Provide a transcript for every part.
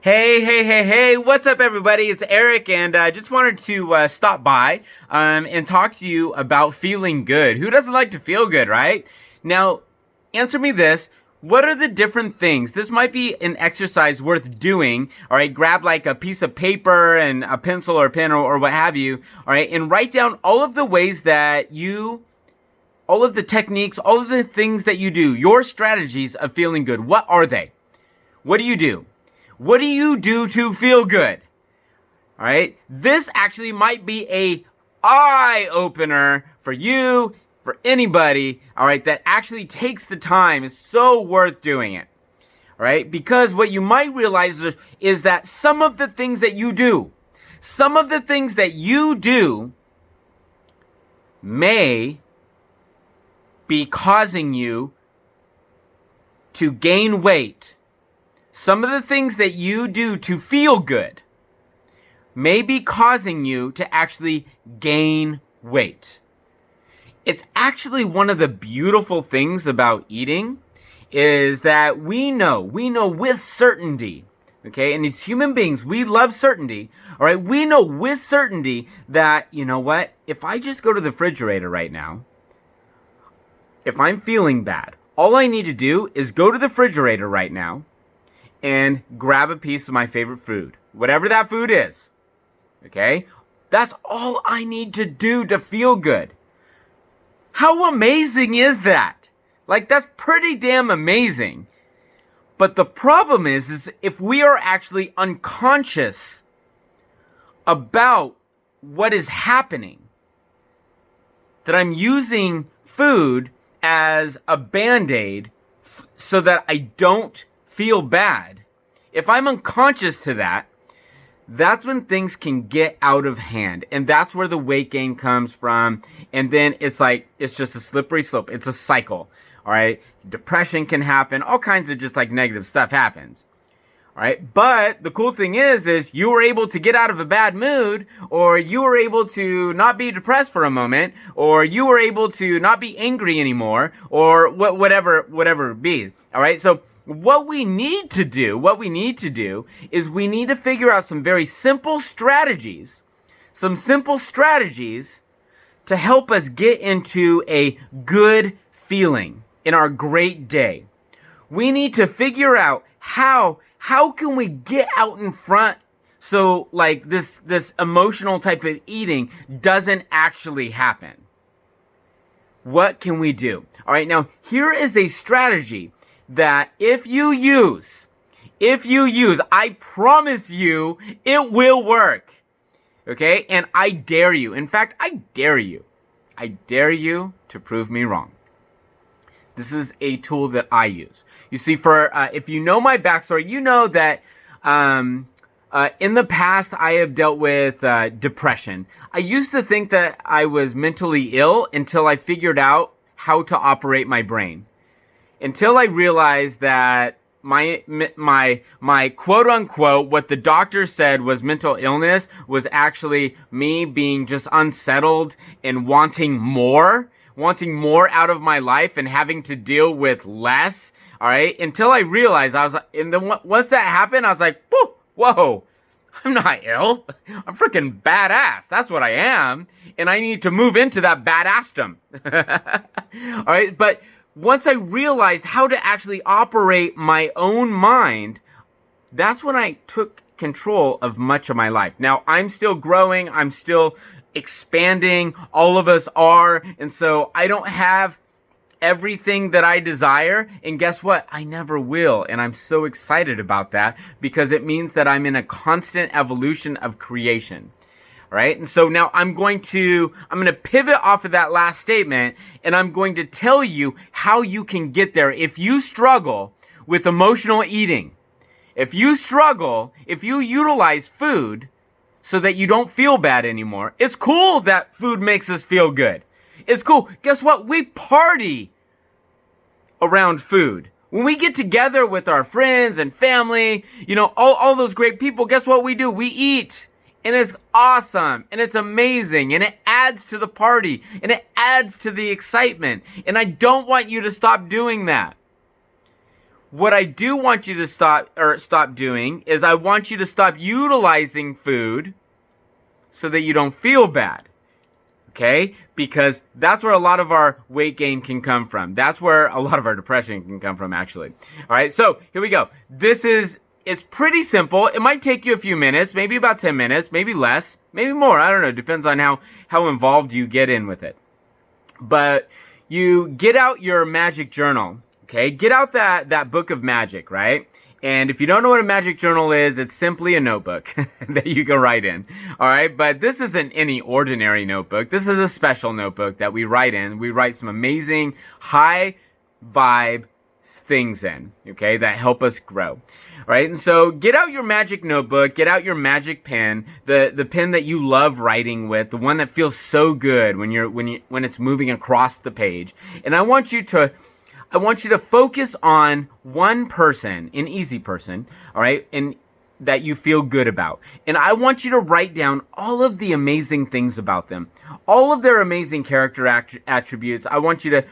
Hey, what's up, everybody? It's Eric, and I just wanted to stop by and talk to you about feeling good. Who doesn't like to feel good, right? Now, answer me this. What are the different things? This might be an exercise worth doing, all right? Grab like a piece of paper and a pencil or pen or what have you, all right? And write down all of the ways that all of the techniques, all of the things that you do, your strategies of feeling good. What are they? What do you do? What do you do to feel good? All right. This actually might be a eye opener for you, for anybody. All right. That actually takes the time. It's so worth doing it. All right. Because what you might realize is that some of the things that you do may be causing you to gain weight. Some of the things that you do to feel good may be causing you to actually gain weight. It's actually one of the beautiful things about eating is that we know with certainty, okay? And as human beings, we love certainty, all right? We know with certainty that, you know what? If I just go to the refrigerator right now, if I'm feeling bad, all I need to do is go to the refrigerator right now and grab a piece of my favorite food, whatever that food is, okay? That's all I need to do to feel good. How amazing is that? Like, that's pretty damn amazing. But the problem is if we are actually unconscious about what is happening, that I'm using food as a Band-Aid so that I don't feel bad. If I'm unconscious to that, that's when things can get out of hand. And that's where the weight gain comes from. And then it's just a slippery slope. It's a cycle. All right. Depression can happen. All kinds of just like negative stuff happens. All right. But the cool thing is you were able to get out of a bad mood, or you were able to not be depressed for a moment, or you were able to not be angry anymore, or whatever it be. All right. So what we need to do is we need to figure out some very simple strategies, to help us get into a good feeling in our great day. We need to figure out how can we get out in front so like this emotional type of eating doesn't actually happen. What can we do? All right, now here is a strategy that if you use, I promise you it will work. Okay? And I dare you. In fact, I dare you to prove me wrong. This is a tool that I use. You see, if you know my backstory, you know that in the past I have dealt with depression. I used to think that I was mentally ill until I figured out how to operate my brain. Until I realized that my quote unquote, what the doctor said was mental illness was actually me being just unsettled and wanting more out of my life and having to deal with less. All right. Until I realized and then once that happened, I was like, whoa, I'm not ill. I'm freaking badass. That's what I am. And I need to move into that badassdom. All right. But once I realized how to actually operate my own mind, that's when I took control of much of my life. Now, I'm still growing. I'm still expanding. All of us are. And so I don't have everything that I desire. And guess what? I never will. And I'm so excited about that because it means that I'm in a constant evolution of creation. Right? And so now I'm going to pivot off of that last statement, and I'm going to tell you how you can get there. If you struggle with emotional eating, if you utilize food so that you don't feel bad anymore, it's cool that food makes us feel good. It's cool. Guess what? We party around food. When we get together with our friends and family, all those great people, guess what we do? We eat. And it's awesome, and it's amazing, and it adds to the party, and it adds to the excitement. And I don't want you to stop doing that. What I do want you to stop doing is I want you to stop utilizing food so that you don't feel bad. Okay? Because that's where a lot of our weight gain can come from. That's where a lot of our depression can come from, actually. All right, so here we go. It's pretty simple. It might take you a few minutes, maybe about 10 minutes, maybe less, maybe more. I don't know. Depends on how involved you get in with it. But you get out your magic journal, okay? Get out that book of magic, right? And if you don't know what a magic journal is, it's simply a notebook that you can write in. All right. But this isn't any ordinary notebook. This is a special notebook that we write in. We write some amazing high vibe things in, okay, that help us grow. All right. And so get out your magic notebook, get out your magic pen, the pen that you love writing with, the one that feels so good when it's moving across the page. And I want you to focus on one person, an easy person, all right, and that you feel good about. And I want you to write down all of the amazing things about them, all of their amazing character attributes. I want you to,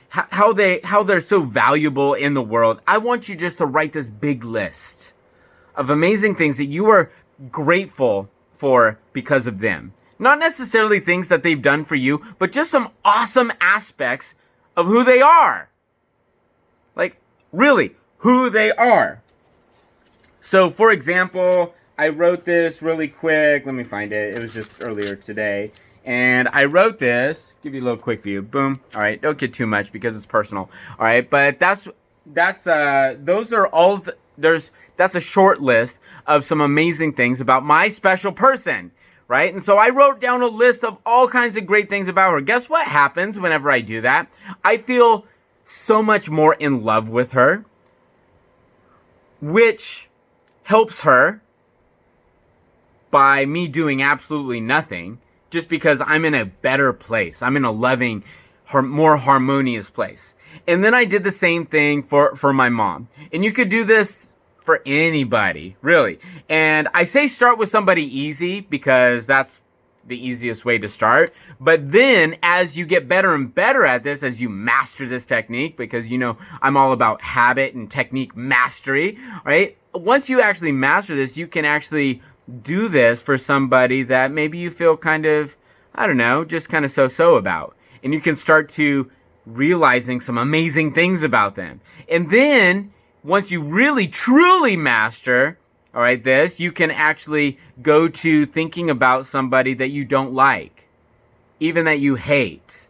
how they're so valuable in the world. I want you just to write this big list of amazing things that you are grateful for because of them. Not necessarily things that they've done for you, but just some awesome aspects of who they are. Like, really, who they are. So, for example, I wrote this really quick. Let me find it. It was just earlier today. And I wrote this. Give you a little quick view. Boom. All right. Don't get too much because it's personal. All right. But that's a short list of some amazing things about my special person. Right? And so I wrote down a list of all kinds of great things about her. Guess what happens whenever I do that? I feel so much more in love with her, which helps her by me doing absolutely nothing, just because I'm in a better place. I'm in a loving, more harmonious place. And then I did the same thing for my mom. And you could do this for anybody, really. And I say start with somebody easy because that's the easiest way to start. But then as you get better and better at this, as you master this technique, because I'm all about habit and technique mastery, right? Once you actually master this, you can actually do this for somebody that maybe you feel kind of, I don't know, just kind of so-so about. And you can start to realizing some amazing things about them. And then once you really truly master, all right, this, you can actually go to thinking about somebody that you don't like, even that you hate.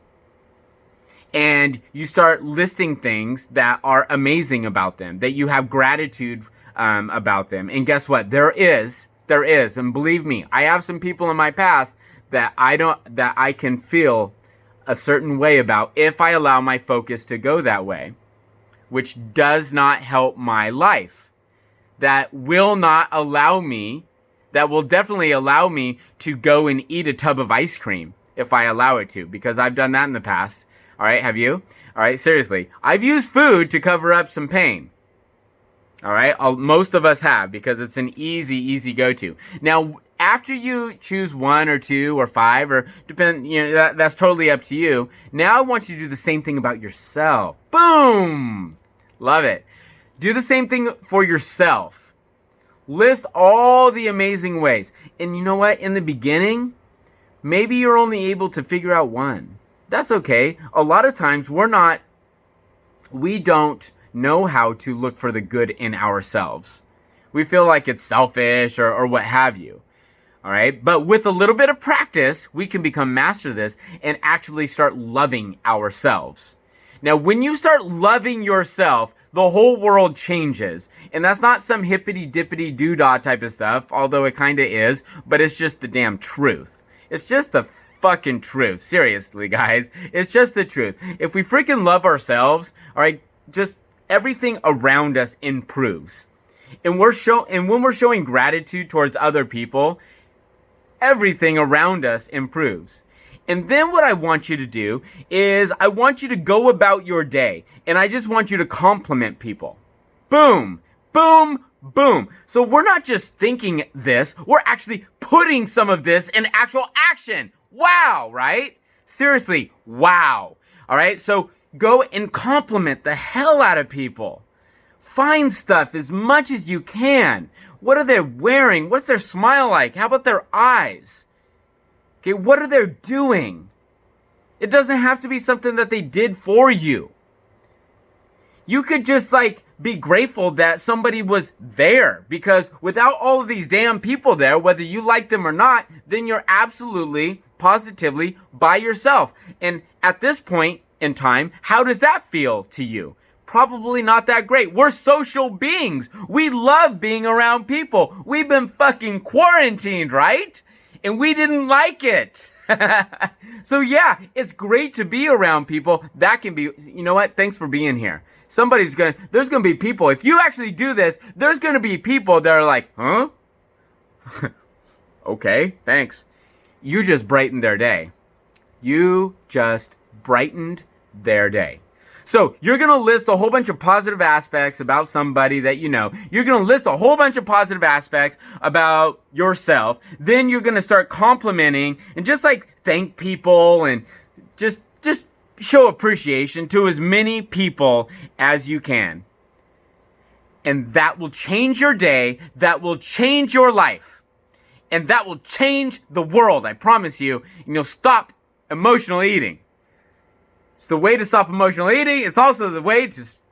And you start listing things that are amazing about them, that you have gratitude about them. And guess what? There is, and believe me, I have some people in my past that I can feel a certain way about if I allow my focus to go that way, which does not help my life. That will definitely allow me to go and eat a tub of ice cream if I allow it to, because I've done that in the past. All right, have you? All right, seriously. I've used food to cover up some pain. All right, most of us have, because it's an easy go-to. Now, after you choose 1 or 2 or 5, or that's totally up to you. Now I want you to do the same thing about yourself. Boom! Love it. Do the same thing for yourself. List all the amazing ways. And you know what? In the beginning, maybe you're only able to figure out 1. That's okay. A lot of times we don't know how to look for the good in ourselves. We feel like it's selfish or what have you. All right. But with a little bit of practice, we can become master of this and actually start loving ourselves. Now, when you start loving yourself, the whole world changes. And that's not some hippity-dippity doodah type of stuff, although it kind of is, but it's just the damn truth. It's just the fucking truth. Seriously, guys. It's just the truth. If we freaking love ourselves, all right, just everything around us improves. And when we're showing gratitude towards other people, everything around us improves. And then what I want you to do is I want you to go about your day, and I just want you to compliment people. Boom, boom, boom. So we're not just thinking this, we're actually putting some of this in actual action. Wow, right? Seriously, wow. All right, so go and compliment the hell out of people. Find stuff as much as you can. What are they wearing? What's their smile like? How about their eyes? Okay, what are they doing? It doesn't have to be something that they did for you. You could just be grateful that somebody was there, because without all of these damn people there, whether you like them or not, then you're absolutely, positively by yourself. And at this point in time, how does that feel to you? Probably not that great. We're social beings. We love being around people. We've been fucking quarantined, right? And we didn't like it. So yeah, it's great to be around people. That can be, you know what? Thanks for being here. There's gonna be people, if you actually do this, there's gonna be people that are like, huh? Okay, thanks. You just brightened their day. You just brightened their day. So you're going to list a whole bunch of positive aspects about somebody that you know. You're going to list a whole bunch of positive aspects about yourself. Then you're going to start complimenting and just thank people and just show appreciation to as many people as you can. And that will change your day. That will change your life. And that will change the world, I promise you. And you'll stop emotional eating. It's the way to stop emotional eating. It's also the way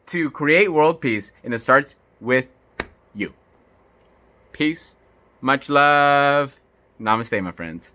to create world peace. And it starts with you. Peace. Much love. Namaste, my friends.